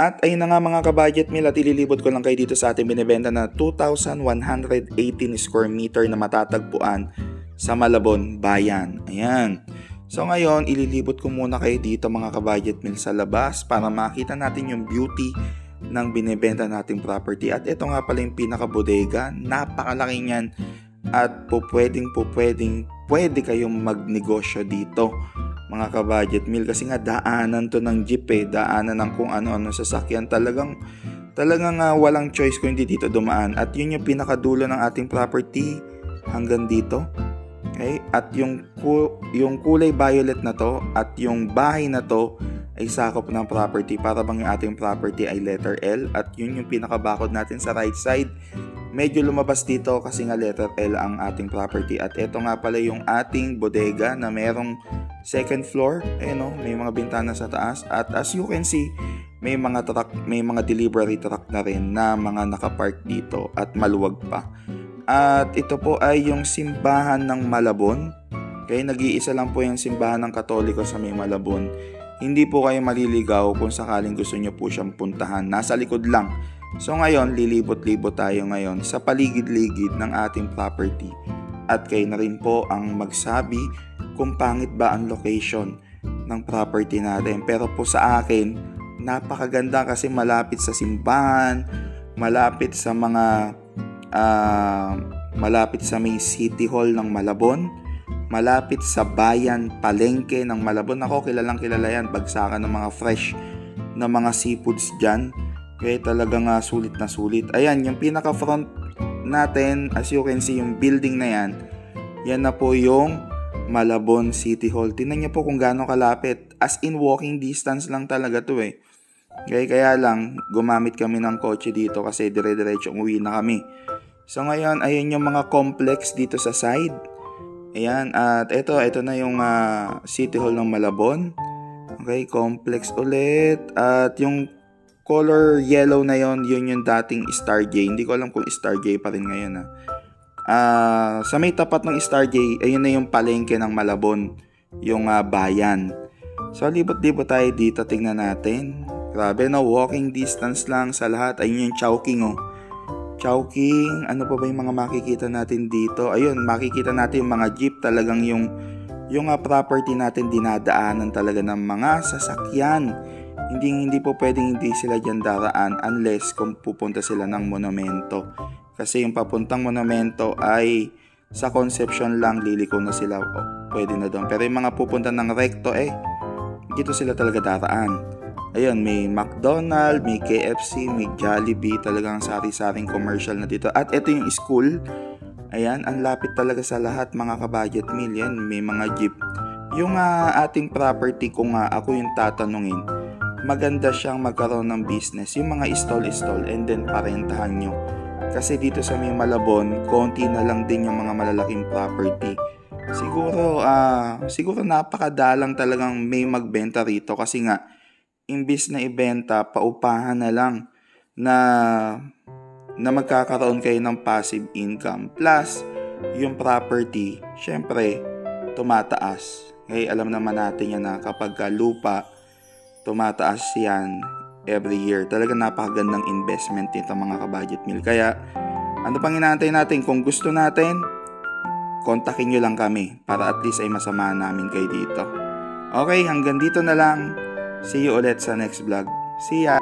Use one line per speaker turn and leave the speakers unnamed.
At ayun na nga mga ka-budget meal, at ililibot ko lang kayo dito sa ating binibenta na 2,118 square meter na matatagpuan sa Malabon, Bayan. Ayan. So ngayon, ililibot ko muna kayo dito mga ka-budget meal sa labas para makita natin yung beauty ng binibenta nating property. At ito nga pala yung pinaka-bodega. Napakalaki niyan at pwede kayong magnegosyo dito mga ka-budget meal, kasi nga daanan to ng jeep daanan ng kung ano-ano sasakyan, talagang walang choice kung hindi dito dumaan. At yun yung pinakadulo ng ating property hanggang dito. Okay? At yung kulay violet na to at yung bahay na to ay sakop ng property, para bang yung ating property ay letter L. At yun yung pinakabakod natin sa right side. Medyo lumabas dito kasi nga letter L ang ating property. At ito nga pala yung ating bodega na merong second floor. May mga bintana sa taas. At as you can see, may mga delivery truck na rin na mga nakapark dito at maluwag pa. At ito po ay yung simbahan ng Malabon. Okay, nag-iisa lang po yung simbahan ng Katoliko sa may Malabon. Hindi po kayo maliligaw kung sakaling gusto nyo po siyang puntahan. Nasa likod lang. So ngayon, lilibot-libot tayo ngayon sa paligid-ligid ng ating property. At kayo na rin po ang magsabi kung pangit ba ang location ng property natin. Pero po sa akin, napakaganda kasi malapit sa simbahan, malapit sa may City Hall ng Malabon, malapit sa bayan palengke ng Malabon. Ako, kilalang kilala yan, bagsakan ng mga fresh na mga seafoods dyan. Okay, talagang sulit na sulit. Ayan, yung pinaka-front natin, as you can see, yung building na yan, yan na po yung Malabon City Hall. Tingnan niyo po kung gaano kalapit. As in walking distance lang talaga to Okay, kaya lang, gumamit kami ng kotse dito kasi dire-diretso uwi na kami. So ngayon, ayan yung mga complex dito sa side. Ayan, at ito na yung City Hall ng Malabon. Okay, complex ulit. At yung color yellow na yun yung dating Star J. Hindi ko alam kung Star J pa rin ngayon. Sa may tapat ng Star J, ayun na yung palengke ng Malabon, yung bayan. So libot-libot tayo dito, tingnan natin. Grabe walking distance lang sa lahat. Ayun yung Chowking Chowking, ano pa ba yung mga makikita natin dito? Ayun, makikita natin yung mga jeep, talagang yung property natin dinadaanan talaga ng mga sasakyan. Hindi po pwedeng hindi sila dyan daraan unless kung pupunta sila ng monumento. Kasi yung papuntang monumento ay sa Concepcion lang, liliko na sila. Pwede na doon. Pero yung mga pupunta ng recto dito sila talaga daraan. Ayun, may McDonald's, may KFC, may Jollibee. Talagang sari-saring commercial na dito. At ito yung school. Ayan, ang lapit talaga sa lahat mga ka-budget meal. Yan, may mga jeep. Yung ating property, kung ako yung tatanungin, maganda siyang magkaroon ng business, yung mga stall and then parentahan nyo. Kasi dito sa may Malabon, konti na lang din yung mga malalaking property. Siguro napakadalang talagang may magbenta rito kasi nga, imbis na ibenta, paupahan na lang na magkakaroon kayo ng passive income. Plus, yung property, syempre, tumataas. Okay, alam naman natin yan na kapag lupa, tumataas yan every year. Talaga napakagandang investment nito mga ka-budget meal. Kaya ano pang inaantay natin? Kung gusto natin, kontakin nyo lang kami para at least ay masamahan namin kayo dito. Okay, hanggang dito na lang. See you ulit sa next vlog. See ya!